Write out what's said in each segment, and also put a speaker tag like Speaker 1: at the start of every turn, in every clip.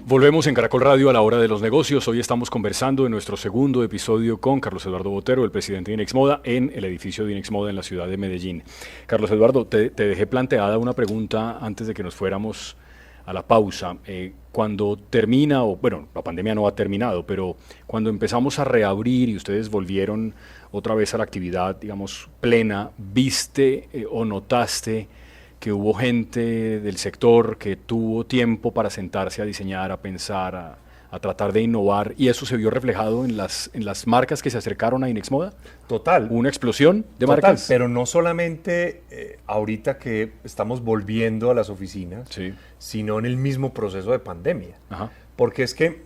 Speaker 1: Volvemos en Caracol Radio a la hora de los negocios. Hoy estamos conversando en nuestro segundo episodio con Carlos Eduardo Botero, el presidente de Inexmoda, en el edificio de Inexmoda en la ciudad de Medellín. Carlos Eduardo, te dejé planteada una pregunta antes de que nos fuéramos a la pausa. Cuando termina, o bueno, la pandemia no ha terminado, pero cuando empezamos a reabrir y ustedes volvieron otra vez a la actividad, digamos, plena, ¿viste o notaste que hubo gente del sector que tuvo tiempo para sentarse a diseñar, a pensar, a tratar de innovar, y eso se vio reflejado en las marcas que se acercaron a Inexmoda?
Speaker 2: Total.
Speaker 1: ¿Una explosión de
Speaker 2: Total,
Speaker 1: marcas?
Speaker 2: pero no solamente ahorita que estamos volviendo a las oficinas,
Speaker 1: Sí.
Speaker 2: sino en el mismo proceso de pandemia.
Speaker 1: Ajá.
Speaker 2: Porque es que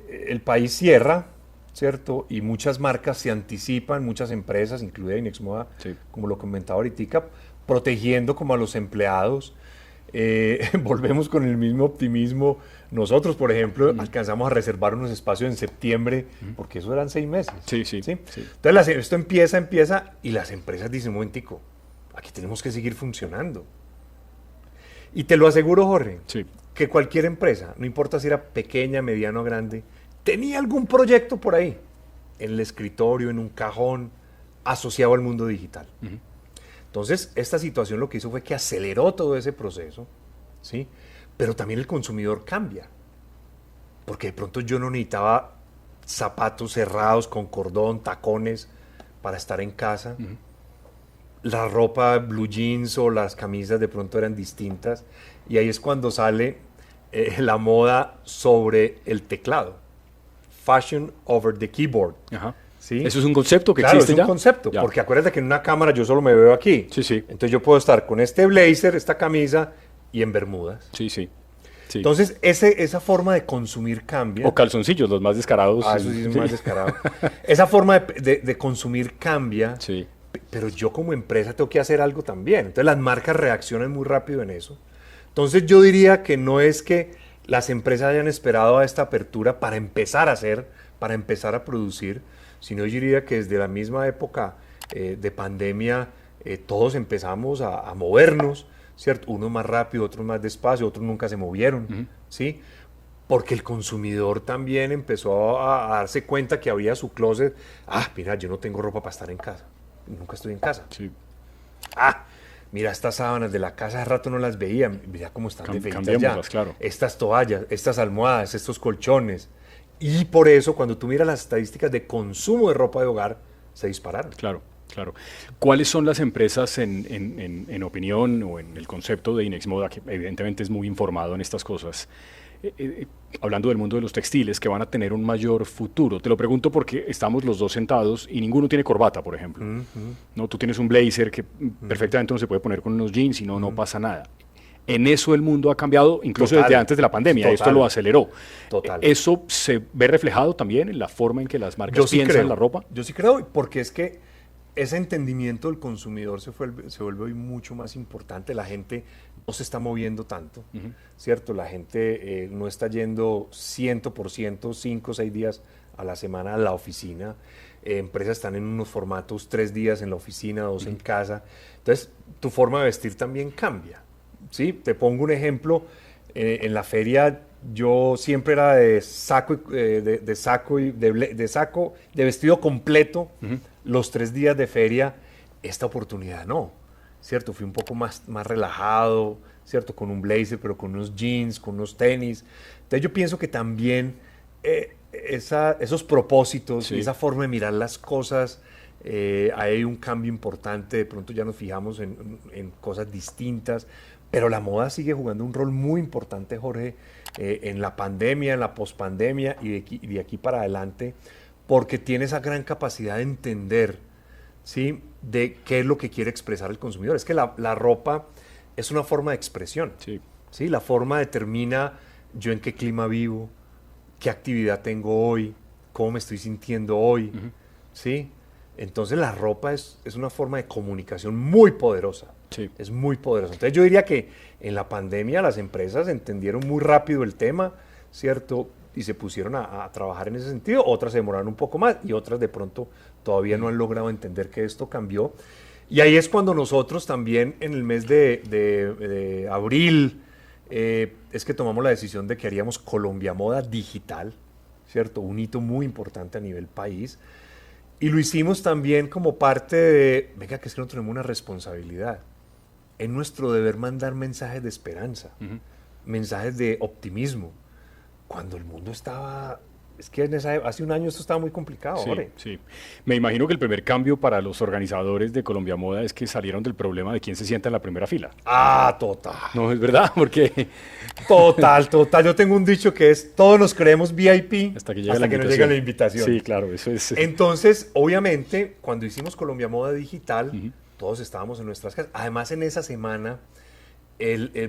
Speaker 2: el país cierra, ¿cierto? Y muchas marcas se anticipan, muchas empresas, incluida Inexmoda,
Speaker 1: Sí.
Speaker 2: como lo comentaba ahorita, protegiendo como a los empleados. Volvemos con el mismo optimismo. Nosotros, por ejemplo, alcanzamos a reservar unos espacios en septiembre, porque eso eran 6 meses.
Speaker 1: Sí.
Speaker 2: Entonces esto empieza y las empresas dicen, un momentico, aquí tenemos que seguir funcionando. Y te lo aseguro, Jorge,
Speaker 1: Sí.
Speaker 2: que cualquier empresa, no importa si era pequeña, mediana o grande, tenía algún proyecto por ahí, en el escritorio, en un cajón, asociado al mundo digital. Entonces, esta situación lo que hizo fue que aceleró todo ese proceso, ¿sí? Pero también el consumidor cambia, porque de pronto yo no necesitaba zapatos cerrados con cordón, tacones para estar en casa. La ropa blue jeans o las camisas de pronto eran distintas, y ahí es cuando sale la moda sobre el teclado. Fashion over the keyboard.
Speaker 1: Ajá.
Speaker 2: ¿Sí?
Speaker 1: ¿Eso es un concepto que
Speaker 2: Claro,
Speaker 1: existe
Speaker 2: es un
Speaker 1: ya?
Speaker 2: concepto,
Speaker 1: Ya.
Speaker 2: porque acuérdate que en una cámara yo solo me veo aquí.
Speaker 1: Sí.
Speaker 2: Entonces yo puedo estar con este blazer, esta camisa y en bermudas.
Speaker 1: Sí.
Speaker 2: Entonces esa forma de consumir cambia.
Speaker 1: O calzoncillos, los más descarados.
Speaker 2: Eso sí es más descarado. Esa forma de consumir cambia,
Speaker 1: Sí.
Speaker 2: pero yo como empresa tengo que hacer algo también. Entonces las marcas reaccionan muy rápido en eso. Entonces yo diría que no es que las empresas hayan esperado a esta apertura para empezar a hacer, para empezar a producir, sino yo diría que desde la misma época de pandemia todos empezamos a movernos, ¿cierto? Unos más rápido, otros más despacio, otros nunca se movieron, ¿sí? Porque el consumidor también empezó a darse cuenta que había su closet. Mira, yo no tengo ropa para estar en casa, nunca estoy en casa.
Speaker 1: Sí.
Speaker 2: Mira, estas sábanas de la casa, hace rato no las veía, mira cómo están de feitas ya.
Speaker 1: Cambiémoslas, claro.
Speaker 2: Estas toallas, estas almohadas, estos colchones. Y por eso, cuando tú miras las estadísticas de consumo de ropa de hogar, se dispararon.
Speaker 1: Claro. ¿Cuáles son las empresas en opinión o en el concepto de Inexmoda, que evidentemente es muy informado en estas cosas, hablando del mundo de los textiles, que van a tener un mayor futuro? Te lo pregunto porque estamos los dos sentados y ninguno tiene corbata, por ejemplo. ¿No? Tú tienes un blazer que perfectamente no se puede poner con unos jeans y no pasa nada. En eso el mundo ha cambiado, incluso desde antes de la pandemia. Esto lo aceleró.
Speaker 2: Total.
Speaker 1: ¿Eso se ve reflejado también en la forma en que las marcas piensan en la ropa?
Speaker 2: Yo sí creo, porque es que ese entendimiento del consumidor se vuelve hoy mucho más importante. La gente no se está moviendo tanto, ¿cierto? La gente no está yendo 100%, 5 o 6 días a la semana a la oficina. Empresas están en unos formatos 3 días en la oficina, 2 en casa. Entonces, tu forma de vestir también cambia, ¿sí? Te pongo un ejemplo. En la feria yo siempre era de saco, de vestido completo los 3 días de feria. Esta oportunidad no, ¿cierto? Fui un poco más relajado, ¿cierto? Con un blazer, pero con unos jeans, con unos tenis. Entonces yo pienso que también esos propósitos y esa forma de mirar las cosas, hay un cambio importante. De pronto ya nos fijamos en cosas distintas, pero la moda sigue jugando un rol muy importante, Jorge, en la pandemia, en la pospandemia y de aquí para adelante, porque tiene esa gran capacidad de entender, ¿sí?, de qué es lo que quiere expresar el consumidor. Es que la ropa es una forma de expresión. ¿Sí? La forma determina yo en qué clima vivo, qué actividad tengo hoy, cómo me estoy sintiendo hoy. ¿Sí? Entonces la ropa es una forma de comunicación muy poderosa.
Speaker 1: Sí.
Speaker 2: Es muy poderosa. Entonces yo diría que en la pandemia las empresas entendieron muy rápido el tema, ¿cierto? Y se pusieron a trabajar en ese sentido. Otras se demoraron un poco más y otras de pronto todavía no han logrado entender que esto cambió. Y ahí es cuando nosotros también en el mes de abril es que tomamos la decisión de que haríamos Colombia Moda digital, ¿cierto? Un hito muy importante a nivel país. Y lo hicimos también como parte de, venga, que es que no tenemos una responsabilidad. Es nuestro deber mandar mensajes de esperanza, mensajes de optimismo. Cuando el mundo estaba... Es que hace un año esto estaba muy complicado.
Speaker 1: Sí, sí. Me imagino que el primer cambio para los organizadores de Colombia Moda es que salieron del problema de quién se sienta en la primera fila.
Speaker 2: Ah, total.
Speaker 1: No, es verdad, porque...
Speaker 2: Total. Yo tengo un dicho que es, todos nos creemos VIP
Speaker 1: hasta que
Speaker 2: nos llega la invitación.
Speaker 1: Sí, claro, eso es...
Speaker 2: Entonces, obviamente, cuando hicimos Colombia Moda Digital, todos estábamos en nuestras casas. Además, en esa semana,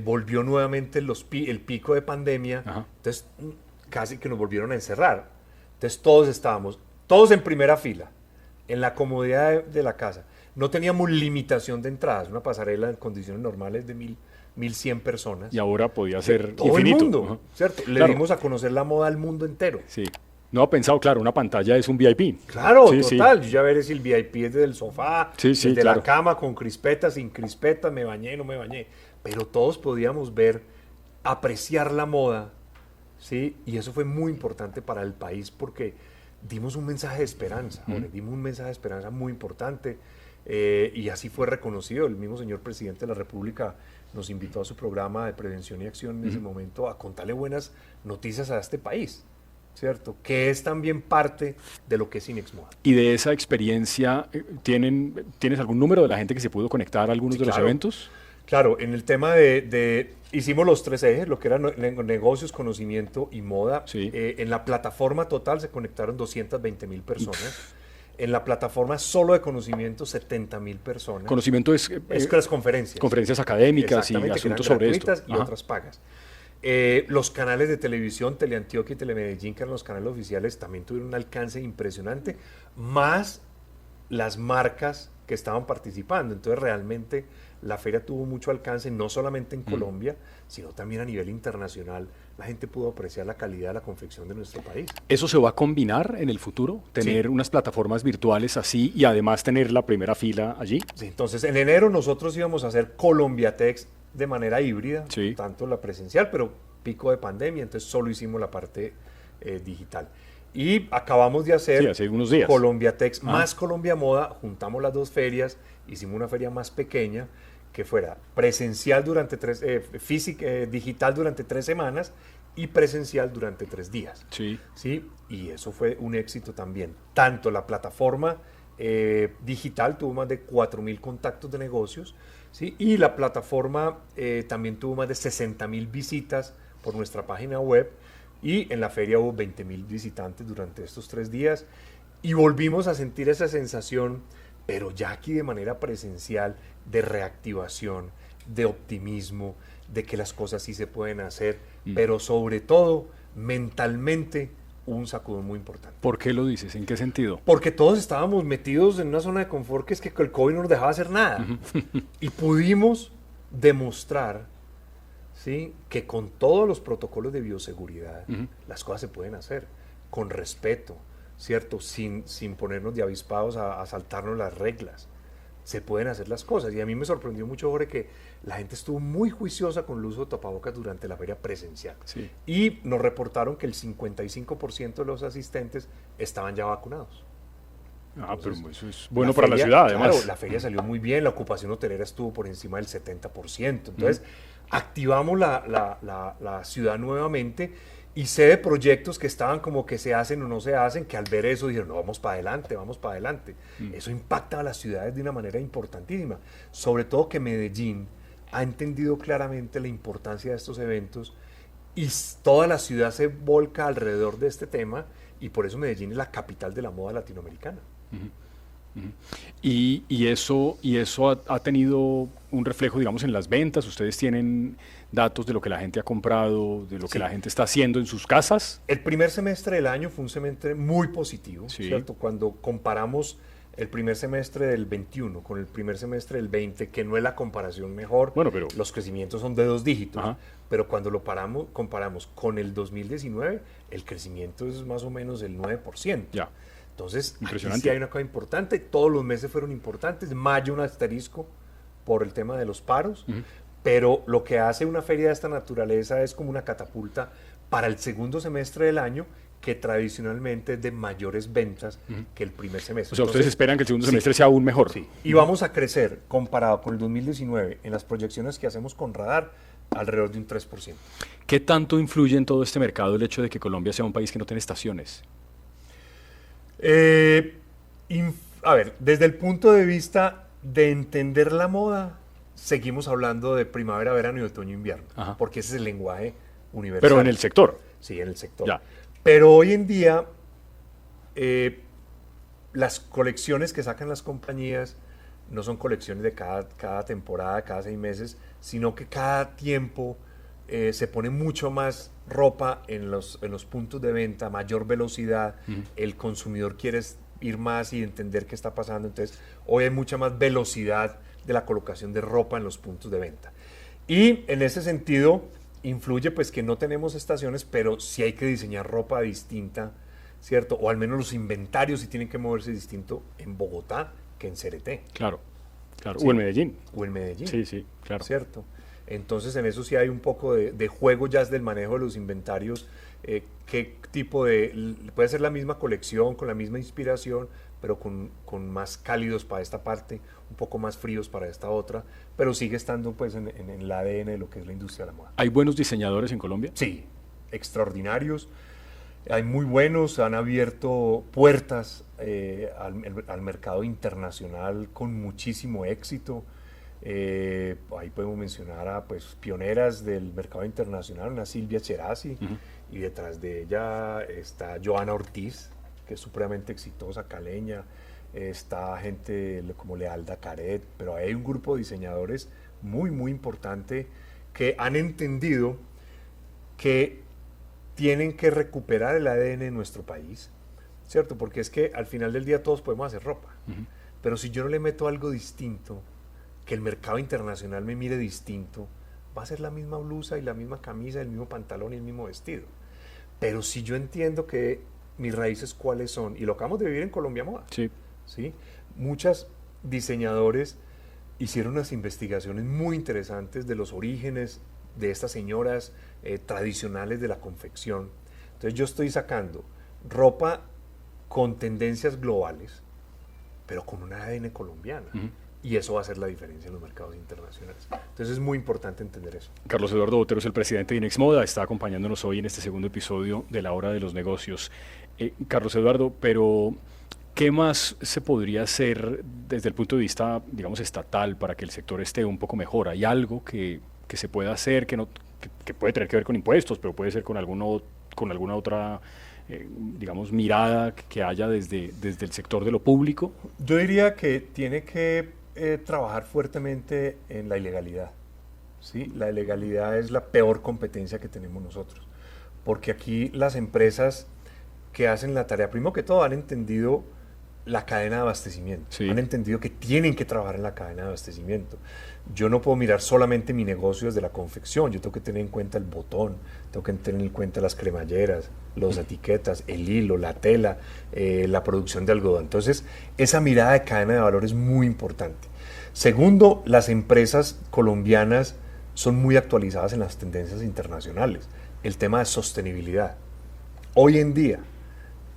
Speaker 2: volvió nuevamente el pico de pandemia. Entonces, casi que nos volvieron a encerrar. Entonces todos estábamos, todos en primera fila, en la comodidad de la casa. No teníamos limitación de entradas, una pasarela en condiciones normales de 1.100 personas.
Speaker 1: Y ahora podía ser
Speaker 2: todo
Speaker 1: infinito.
Speaker 2: El mundo, ¿cierto? Le dimos a conocer la moda al mundo entero.
Speaker 1: Sí. No ha pensado, claro, una pantalla es un VIP.
Speaker 2: Claro, sí, total. Sí. Yo ya veré si el VIP es desde el sofá, desde
Speaker 1: claro.
Speaker 2: la cama, con crispeta, sin crispeta, me bañé, no me bañé. Pero todos podíamos ver, apreciar la moda. Sí, y eso fue muy importante para el país porque dimos un mensaje de esperanza, dimos un mensaje de esperanza muy importante y así fue reconocido. El mismo señor presidente de la República nos invitó a su programa de prevención y acción en ese momento a contarle buenas noticias a este país, ¿cierto? Que es también parte de lo que es INEX Moda.
Speaker 1: Y de esa experiencia, ¿tienes algún número de la gente que se pudo conectar a algunos de los eventos?
Speaker 2: Claro, en el tema hicimos los 3 ejes, lo que eran negocios, conocimiento y moda.
Speaker 1: Sí.
Speaker 2: En la plataforma total se conectaron 220,000 personas. En la plataforma solo de conocimiento, 70,000 personas.
Speaker 1: Conocimiento es
Speaker 2: las conferencias.
Speaker 1: Conferencias académicas y asuntos sobre esto.
Speaker 2: Y otras pagas. Los canales de televisión, Teleantioquia y Telemedellín, que eran los canales oficiales, también tuvieron un alcance impresionante, más las marcas que estaban participando. Entonces realmente la feria tuvo mucho alcance, no solamente en Colombia, sino también a nivel internacional. La gente pudo apreciar la calidad de la confección de nuestro país.
Speaker 1: ¿Eso se va a combinar en el futuro? ¿Tener unas plataformas virtuales así y además tener la primera fila allí?
Speaker 2: Sí, entonces en enero nosotros íbamos a hacer Colombiatex de manera híbrida, tanto la presencial, pero pico de pandemia, entonces solo hicimos la parte digital. Y acabamos de hacer
Speaker 1: hace unos días.
Speaker 2: Colombiatex más Colombia Moda, juntamos las 2 ferias, hicimos una feria más pequeña, que fuera presencial durante digital durante 3 semanas y presencial durante 3 días.
Speaker 1: Sí.
Speaker 2: Y eso fue un éxito también. Tanto la plataforma digital tuvo más de 4,000 contactos de negocios, ¿sí? Y la plataforma también tuvo más de 60,000 visitas por nuestra página web. Y en la feria hubo 20,000 visitantes durante estos 3 días. Y volvimos a sentir esa sensación, pero ya aquí de manera presencial, de reactivación, de optimismo, de que las cosas sí se pueden hacer, pero sobre todo, mentalmente, un sacudón muy importante.
Speaker 1: ¿Por qué lo dices? ¿En qué sentido?
Speaker 2: Porque todos estábamos metidos en una zona de confort que es que el COVID no nos dejaba hacer nada. Y pudimos demostrar, ¿sí?, que con todos los protocolos de bioseguridad, las cosas se pueden hacer, con respeto, ¿cierto? Sin ponernos de avispados a saltarnos las reglas. Se pueden hacer las cosas. Y a mí me sorprendió mucho, Jorge, que la gente estuvo muy juiciosa con el uso de tapabocas durante la feria presencial.
Speaker 1: Sí.
Speaker 2: Y nos reportaron que el 55% de los asistentes estaban ya vacunados.
Speaker 1: Entonces, pero eso es bueno para la ciudad, además.
Speaker 2: Claro, la feria salió muy bien, la ocupación hotelera estuvo por encima del 70%. Entonces, activamos la ciudad nuevamente. Y sé de proyectos que estaban como que se hacen o no se hacen, que al ver eso dijeron, no, vamos para adelante, vamos para adelante. Eso impacta a las ciudades de una manera importantísima. Sobre todo que Medellín ha entendido claramente la importancia de estos eventos y toda la ciudad se volca alrededor de este tema y por eso Medellín es la capital de la moda latinoamericana.
Speaker 1: Y eso ha tenido un reflejo, digamos, en las ventas. ¿Ustedes tienen datos de lo que la gente ha comprado, de lo que la gente está haciendo en sus casas?
Speaker 2: El primer semestre del año fue un semestre muy positivo, ¿cierto? Cuando comparamos el primer semestre del 21 con el primer semestre del 20, que no es la comparación mejor,
Speaker 1: pero
Speaker 2: los crecimientos son de 2 dígitos, pero cuando lo comparamos con el 2019, el crecimiento es más o menos el 9%.
Speaker 1: Ya.
Speaker 2: Entonces, aquí sí hay una cosa importante, todos los meses fueron importantes, mayo un asterisco por el tema de los paros, pero lo que hace una feria de esta naturaleza es como una catapulta para el segundo semestre del año, que tradicionalmente es de mayores ventas que el primer semestre.
Speaker 1: O sea, ustedes esperan que el segundo semestre sea aún mejor.
Speaker 2: Sí, y vamos a crecer, comparado con el 2019, en las proyecciones que hacemos con Radar, alrededor de un 3%.
Speaker 1: ¿Qué tanto influye en todo este mercado el hecho de que Colombia sea un país que no tiene estaciones?
Speaker 2: A ver, desde el punto de vista de entender la moda, seguimos hablando de primavera, verano y otoño, invierno, porque ese es el lenguaje universal.
Speaker 1: Pero en el sector.
Speaker 2: Sí, en el sector.
Speaker 1: Ya.
Speaker 2: Pero hoy en día, las colecciones que sacan las compañías no son colecciones de cada temporada, cada 6 meses, sino que cada tiempo se pone mucho más ropa en los puntos de venta, mayor velocidad, el consumidor quiere ir más y entender qué está pasando, entonces hoy hay mucha más velocidad de la colocación de ropa en los puntos de venta. Y en ese sentido influye pues que no tenemos estaciones, pero sí hay que diseñar ropa distinta, ¿cierto? O al menos los inventarios sí tienen que moverse distinto en Bogotá que en Cereté.
Speaker 1: Claro, claro.
Speaker 2: Sí.
Speaker 1: O en Medellín.
Speaker 2: O en Medellín.
Speaker 1: Sí, sí, claro.
Speaker 2: ¿Cierto? Entonces en eso sí hay un poco de juego ya del manejo de los inventarios, qué tipo puede ser la misma colección, con la misma inspiración, pero con más cálidos para esta parte, un poco más fríos para esta otra, pero sigue estando pues en el ADN de lo que es la industria de la moda.
Speaker 1: ¿Hay buenos diseñadores en Colombia?
Speaker 2: Sí, extraordinarios. Hay muy buenos, han abierto puertas al mercado internacional con muchísimo éxito. Ahí podemos mencionar a pues, pioneras del mercado internacional, una Silvia Cherasi, y detrás de ella está Joana Ortiz, que es supremamente exitosa, caleña, está gente como Lealda Caret, pero hay un grupo de diseñadores muy, muy importante que han entendido que tienen que recuperar el ADN de nuestro país, ¿cierto? Porque es que al final del día todos podemos hacer ropa, pero si yo no le meto algo distinto, que el mercado internacional me mire distinto, va a ser la misma blusa y la misma camisa, el mismo pantalón y el mismo vestido. Pero si yo entiendo que mis raíces cuáles son, y lo acabamos de vivir en Colombia Moda, ¿sí? Muchos diseñadores hicieron unas investigaciones muy interesantes de los orígenes de estas señoras tradicionales de la confección. Entonces yo estoy sacando ropa con tendencias globales, pero con un ADN colombiano. Y eso va a hacer la diferencia en los mercados internacionales. Entonces es muy importante entender eso.
Speaker 1: Carlos Eduardo Botero es el presidente de Inexmoda, está acompañándonos hoy en este segundo episodio de La Hora de los Negocios. Carlos Eduardo, pero ¿qué más se podría hacer desde el punto de vista, digamos, estatal para que el sector esté un poco mejor? ¿Hay algo que se pueda hacer que puede tener que ver con impuestos, pero puede ser con alguna otra digamos, mirada que haya desde el sector de lo público?
Speaker 2: Yo diría que tiene que trabajar fuertemente en la ilegalidad. ¿Sí? La ilegalidad es la peor competencia que tenemos nosotros, porque aquí las empresas que hacen la tarea, primero que todo, han entendido la cadena de abastecimiento, han entendido que tienen que trabajar en la cadena de abastecimiento. Yo no puedo mirar solamente mi negocio desde la confección, yo tengo que tener en cuenta el botón, tengo que tener en cuenta las cremalleras, las etiquetas, el hilo, la tela, la producción de algodón. Entonces, esa mirada de cadena de valor es muy importante. Segundo, las empresas colombianas son muy actualizadas en las tendencias internacionales. El tema de sostenibilidad. Hoy en día,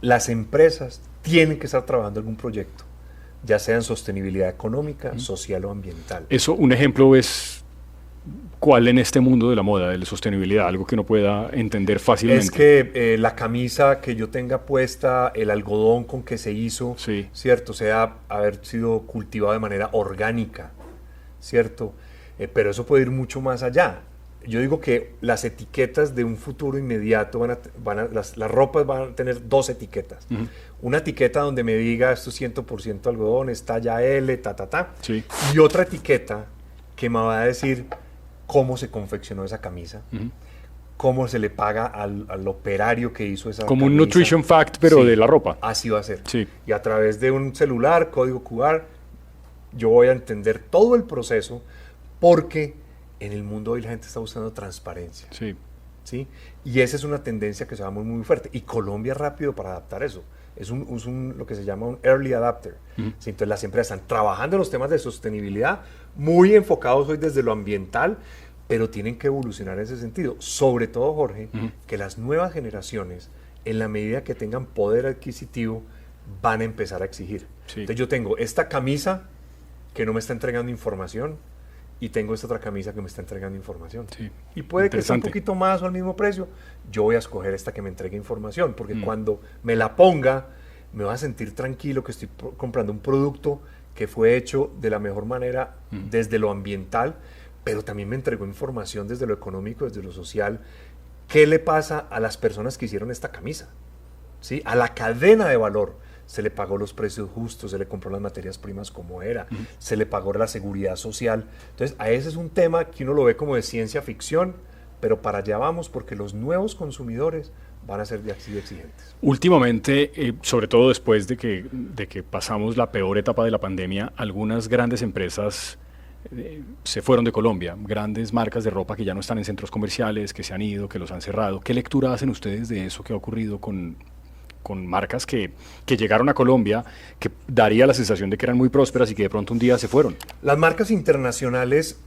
Speaker 2: las empresas tienen que estar trabajando en algún proyecto, ya sea en sostenibilidad económica, social o ambiental.
Speaker 1: Eso, un ejemplo es ¿cuál en este mundo de la moda, de la sostenibilidad? Algo que uno pueda entender fácilmente.
Speaker 2: Es que la camisa que yo tenga puesta, el algodón con que se hizo, ¿cierto? Sea haber sido cultivado de manera orgánica, ¿cierto? Pero eso puede ir mucho más allá. Yo digo que las etiquetas de un futuro inmediato las ropas van a tener 2 etiquetas. Una etiqueta donde me diga esto es 100% algodón, es talla L, y otra etiqueta que me va a decir cómo se confeccionó esa camisa, cómo se le paga al operario que hizo esa
Speaker 1: como
Speaker 2: camisa.
Speaker 1: Un nutrition fact, pero de la ropa.
Speaker 2: Así va a ser. Y a través de un celular, código QR, yo voy a entender todo el proceso, porque en el mundo hoy la gente está buscando transparencia. ¿Sí? Y esa es una tendencia que se va muy, muy fuerte. Y Colombia es rápido para adaptar eso. lo que se llama un early adapter. ¿Sí? Entonces las empresas están trabajando en los temas de sostenibilidad, muy enfocados hoy desde lo ambiental, pero tienen que evolucionar en ese sentido. Sobre todo, Jorge, que las nuevas generaciones, en la medida que tengan poder adquisitivo, van a empezar a exigir.
Speaker 1: Sí.
Speaker 2: Entonces yo tengo esta camisa que no me está entregando información y tengo esta otra camisa que me está entregando información.
Speaker 1: Sí.
Speaker 2: Y puede que sea un poquito más o al mismo precio, yo voy a escoger esta que me entregue información, porque cuando me la ponga, me voy a sentir tranquilo que estoy comprando un producto que fue hecho de la mejor manera desde lo ambiental, pero también me entregó información desde lo económico, desde lo social. ¿Qué le pasa a las personas que hicieron esta camisa? ¿Sí? A la cadena de valor. Se le pagó los precios justos, se le compró las materias primas como era, se le pagó la seguridad social. Entonces, a ese es un tema que uno lo ve como de ciencia ficción, pero para allá vamos porque los nuevos consumidores van a ser así de exigentes.
Speaker 1: Últimamente, sobre todo después de que pasamos la peor etapa de la pandemia, algunas grandes empresas se fueron de Colombia, grandes marcas de ropa que ya no están en centros comerciales, que se han ido, que los han cerrado. ¿Qué lectura hacen ustedes de eso que ha ocurrido con marcas que llegaron a Colombia, que daría la sensación de que eran muy prósperas y que de pronto un día se fueron?
Speaker 2: Las marcas internacionales,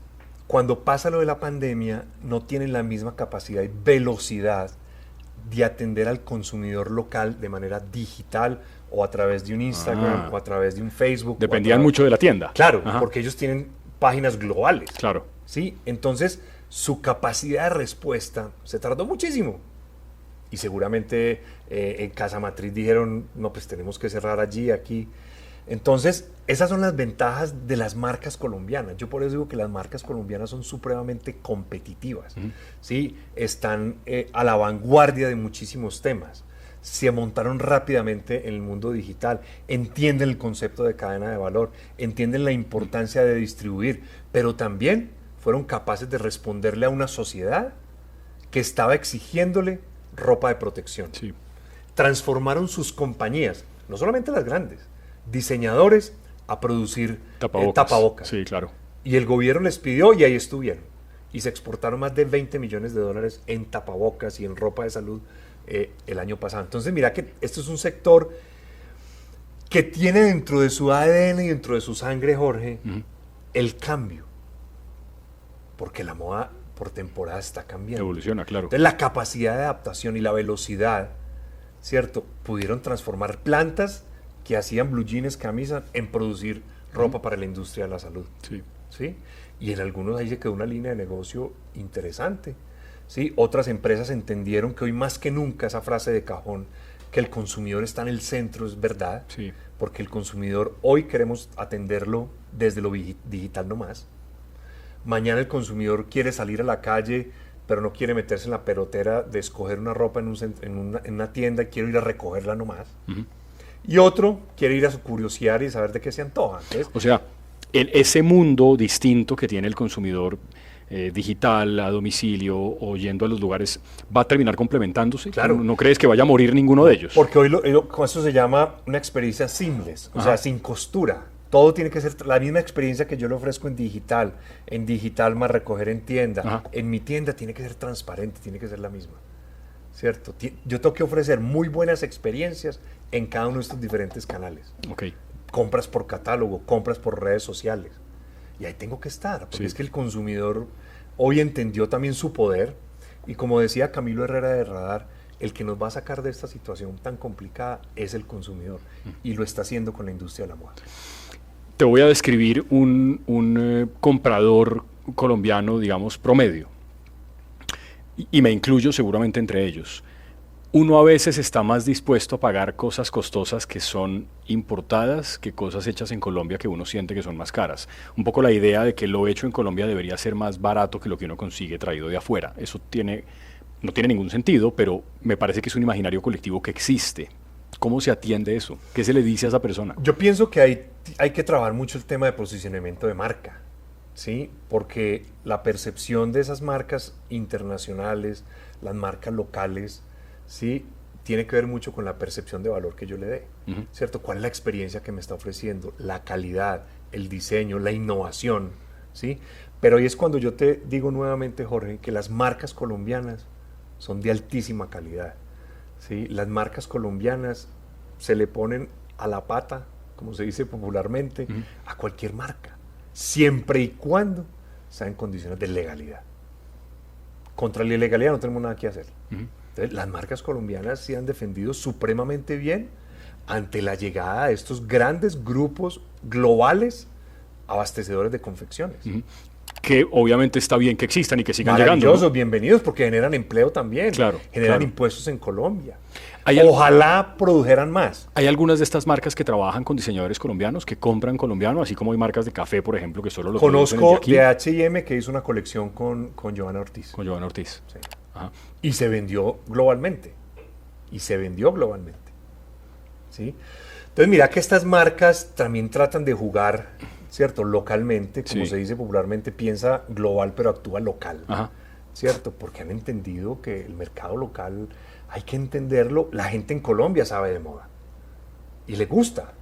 Speaker 2: cuando pasa lo de la pandemia, no tienen la misma capacidad y velocidad de atender al consumidor local de manera digital o a través de un Instagram o a través de un Facebook.
Speaker 1: Dependían mucho de la tienda.
Speaker 2: Claro, porque ellos tienen páginas globales.
Speaker 1: Claro.
Speaker 2: ¿Sí? Entonces, su capacidad de respuesta se tardó muchísimo. Y seguramente en Casa Matriz dijeron, no, pues tenemos que cerrar allí, aquí. Entonces, esas son las ventajas de las marcas colombianas. Yo por eso digo que las marcas colombianas son supremamente competitivas. ¿Sí? Están a la vanguardia de muchísimos temas. Se montaron rápidamente en el mundo digital, entienden el concepto de cadena de valor, entienden la importancia de distribuir, pero también fueron capaces de responderle a una sociedad que estaba exigiéndole ropa de protección.
Speaker 1: Sí.
Speaker 2: Transformaron sus compañías, no solamente las grandes, diseñadores a producir tapabocas.
Speaker 1: Sí, claro.
Speaker 2: Y el gobierno les pidió y ahí estuvieron. Y se exportaron más de $20 millones en tapabocas y en ropa de salud el año pasado. Entonces mira que esto es un sector que tiene dentro de su ADN y dentro de su sangre, Jorge, el cambio. Porque la moda por temporada está cambiando.
Speaker 1: Evoluciona, claro.
Speaker 2: Entonces la capacidad de adaptación y la velocidad, ¿cierto? Pudieron transformar plantas que hacían blue jeans, camisas, en producir ropa para la industria de la salud.
Speaker 1: Sí.
Speaker 2: ¿Sí? Y en algunos ahí se quedó una línea de negocio interesante. ¿Sí? Otras empresas entendieron que hoy más que nunca esa frase de cajón, que el consumidor está en el centro, es verdad.
Speaker 1: Sí.
Speaker 2: Porque el consumidor hoy queremos atenderlo desde lo digital nomás. Mañana el consumidor quiere salir a la calle, pero no quiere meterse en la pelotera de escoger una ropa en una tienda, quiere ir a recogerla nomás. Y otro quiere ir a curiosear y saber de qué se antoja. Entonces,
Speaker 1: o sea, ese mundo distinto que tiene el consumidor digital, a domicilio o yendo a los lugares, ¿va a terminar complementándose?
Speaker 2: Claro.
Speaker 1: ¿No crees que vaya a morir ninguno de ellos?
Speaker 2: Porque hoy con eso se llama una experiencia seamless, o sea, sin costura. Todo tiene que ser la misma experiencia que yo le ofrezco en digital más recoger en tienda. En mi tienda tiene que ser transparente, tiene que ser la misma, ¿cierto? Yo tengo que ofrecer muy buenas experiencias en cada uno de estos diferentes canales.
Speaker 1: Okay.
Speaker 2: Compras por catálogo, compras por redes sociales. Y ahí tengo que estar, porque es que el consumidor hoy entendió también su poder. Y como decía Camilo Herrera de Radar, el que nos va a sacar de esta situación tan complicada es el consumidor. Y lo está haciendo con la industria de la moda.
Speaker 1: Te voy a describir un comprador colombiano, digamos, promedio. Y me incluyo seguramente entre ellos. Uno a veces está más dispuesto a pagar cosas costosas que son importadas que cosas hechas en Colombia que uno siente que son más caras. Un poco la idea de que lo hecho en Colombia debería ser más barato que lo que uno consigue traído de afuera. Eso no tiene ningún sentido, pero me parece que es un imaginario colectivo que existe. ¿Cómo se atiende eso? ¿Qué se le dice a esa persona?
Speaker 2: Yo pienso que hay que trabajar mucho el tema de posicionamiento de marca, ¿sí? Porque la percepción de esas marcas internacionales, las marcas locales, ¿sí? Tiene que ver mucho con la percepción de valor que yo le dé, ¿cierto? ¿Cuál es la experiencia que me está ofreciendo? La calidad, el diseño, la innovación, ¿sí? Pero ahí es cuando yo te digo nuevamente, Jorge, que las marcas colombianas son de altísima calidad, ¿sí? Las marcas colombianas se le ponen a la pata, como se dice popularmente, a cualquier marca, siempre y cuando sea en condiciones de legalidad. Contra la ilegalidad no tenemos nada que hacer. Entonces, las marcas colombianas se han defendido supremamente bien ante la llegada de estos grandes grupos globales abastecedores de confecciones.
Speaker 1: Que obviamente está bien que existan y que sigan llegando.
Speaker 2: Maravillosos, bienvenidos, porque generan empleo también,
Speaker 1: Claro,
Speaker 2: generan
Speaker 1: claro.
Speaker 2: impuestos en Colombia.
Speaker 1: ¿Hay
Speaker 2: Ojalá produjeran más.
Speaker 1: Hay algunas de estas marcas que trabajan con diseñadores colombianos, que compran colombiano, así como hay marcas de café, por ejemplo, que solo lo producen
Speaker 2: Conozco
Speaker 1: aquí.
Speaker 2: de H&M que hizo una colección con Johanna Ortiz.
Speaker 1: Con Giovanna Ortiz.
Speaker 2: Sí.
Speaker 1: Ajá.
Speaker 2: Y se vendió globalmente. ¿Sí? Entonces, mira que estas marcas también tratan de jugar, ¿cierto? Localmente, como
Speaker 1: Sí.
Speaker 2: se dice popularmente, piensa global pero actúa local.
Speaker 1: Ajá.
Speaker 2: ¿Cierto? Porque han entendido que el mercado local hay que entenderlo. La gente en Colombia sabe de moda y le gusta.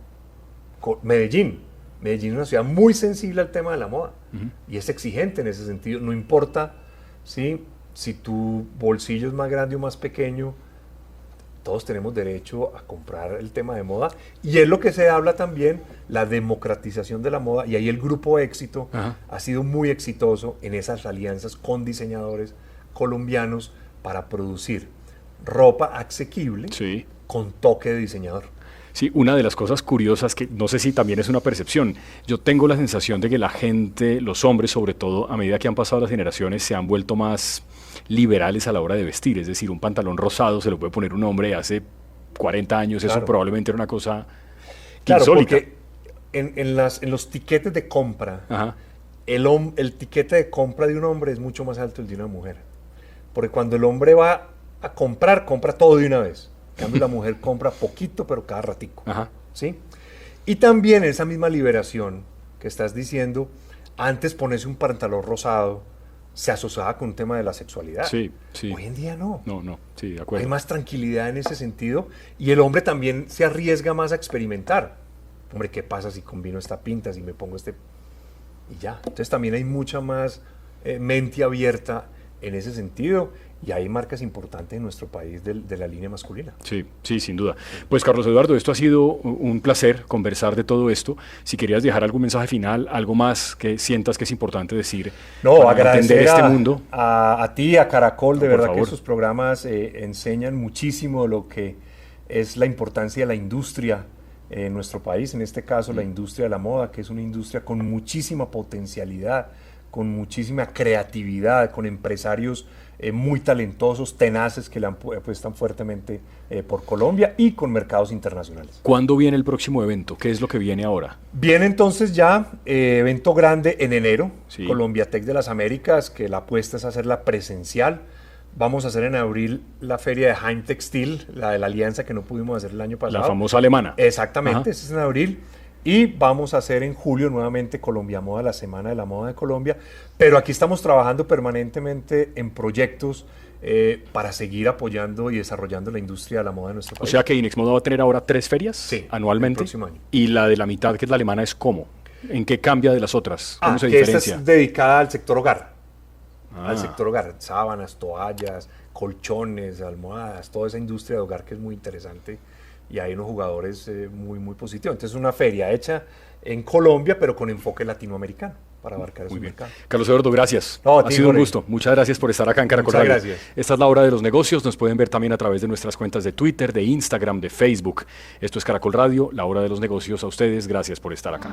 Speaker 2: Medellín es una ciudad muy sensible al tema de la moda y es exigente en ese sentido. No importa, ¿sí?, si tu bolsillo es más grande o más pequeño, todos tenemos derecho a comprar el tema de moda. Y es lo que se habla también, la democratización de la moda. Y ahí el Grupo Éxito
Speaker 1: Ajá.
Speaker 2: ha sido muy exitoso en esas alianzas con diseñadores colombianos para producir ropa asequible
Speaker 1: Sí.
Speaker 2: con toque de diseñador.
Speaker 1: Sí, una de las cosas curiosas que no sé si también es una percepción, yo tengo la sensación de que la gente, los hombres sobre todo, a medida que han pasado las generaciones, se han vuelto más liberales a la hora de vestir, es decir, un pantalón rosado se lo puede poner un hombre hace 40 años, eso
Speaker 2: Claro.
Speaker 1: probablemente era una cosa
Speaker 2: Claro,
Speaker 1: insólita.
Speaker 2: porque en los tiquetes de compra,
Speaker 1: Ajá.
Speaker 2: el tiquete de compra de un hombre es mucho más alto que el de una mujer. Porque cuando el hombre va a comprar, compra todo de una vez. En cambio, la mujer compra poquito, pero cada ratico.
Speaker 1: Ajá.
Speaker 2: ¿Sí? Y también esa misma liberación que estás diciendo, antes ponerse un pantalón rosado se asociaba con un tema de la sexualidad.
Speaker 1: Sí, sí.
Speaker 2: Hoy en día no.
Speaker 1: No, sí, de
Speaker 2: Hay
Speaker 1: acuerdo.
Speaker 2: más tranquilidad en ese sentido y el hombre también se arriesga más a experimentar. Hombre, ¿qué pasa si combino esta pinta, si me pongo este? Y ya. Entonces también hay mucha más mente abierta en ese sentido y hay marcas importantes en nuestro país de la línea masculina.
Speaker 1: Sí, sí, sin duda. Pues Carlos Eduardo, esto ha sido un placer conversar de todo esto. Si querías dejar algún mensaje final, algo más que sientas que es importante decir
Speaker 2: No,
Speaker 1: para
Speaker 2: agradecer
Speaker 1: entender este mundo.
Speaker 2: a ti, a Caracol, de
Speaker 1: No, por
Speaker 2: verdad que
Speaker 1: favor.
Speaker 2: sus programas enseñan muchísimo lo que es la importancia de la industria en nuestro país, en este caso la industria de la moda, que es una industria con muchísima potencialidad, con muchísima creatividad, con empresarios muy talentosos, tenaces, que le apuestan fuertemente por Colombia y con mercados internacionales.
Speaker 1: ¿Cuándo viene el próximo evento? ¿Qué es lo que viene ahora?
Speaker 2: Viene entonces ya evento grande en enero,
Speaker 1: Sí.
Speaker 2: Colombia Tech de las Américas, que la apuesta es hacerla presencial. Vamos a hacer en abril la feria de Heim Textil, la de la alianza que no pudimos hacer el año pasado.
Speaker 1: La famosa alemana.
Speaker 2: Exactamente,
Speaker 1: Ajá.
Speaker 2: ese es en abril. Y vamos a hacer en julio nuevamente Colombia Moda, la Semana de la Moda de Colombia. Pero aquí estamos trabajando permanentemente en proyectos para seguir apoyando y desarrollando la industria de la moda de nuestro
Speaker 1: O
Speaker 2: país.
Speaker 1: sea que Inexmoda va a tener ahora 3 ferias
Speaker 2: Sí,
Speaker 1: anualmente.
Speaker 2: el próximo año.
Speaker 1: Y la de la mitad, que es la alemana, ¿es cómo? ¿En qué cambia de las otras? ¿Cómo se
Speaker 2: que esta
Speaker 1: diferencia?
Speaker 2: es dedicada al sector hogar.
Speaker 1: Ah.
Speaker 2: Al sector hogar, sábanas, toallas, colchones, almohadas, toda esa industria de hogar que es muy interesante y hay unos jugadores muy, muy positivos. Entonces es una feria hecha en Colombia, pero con enfoque latinoamericano para abarcar ese
Speaker 1: Muy bien.
Speaker 2: mercado.
Speaker 1: Carlos Eduardo, gracias.
Speaker 2: No, a
Speaker 1: Ha
Speaker 2: ti,
Speaker 1: sido un
Speaker 2: Jorge.
Speaker 1: gusto. Muchas gracias por estar acá en Caracol
Speaker 2: Muchas
Speaker 1: Radio.
Speaker 2: gracias.
Speaker 1: Esta es la hora de los negocios. Nos pueden ver también a través de nuestras cuentas de Twitter, de Instagram, de Facebook. Esto es Caracol Radio, la hora de los negocios. A ustedes, gracias por estar acá.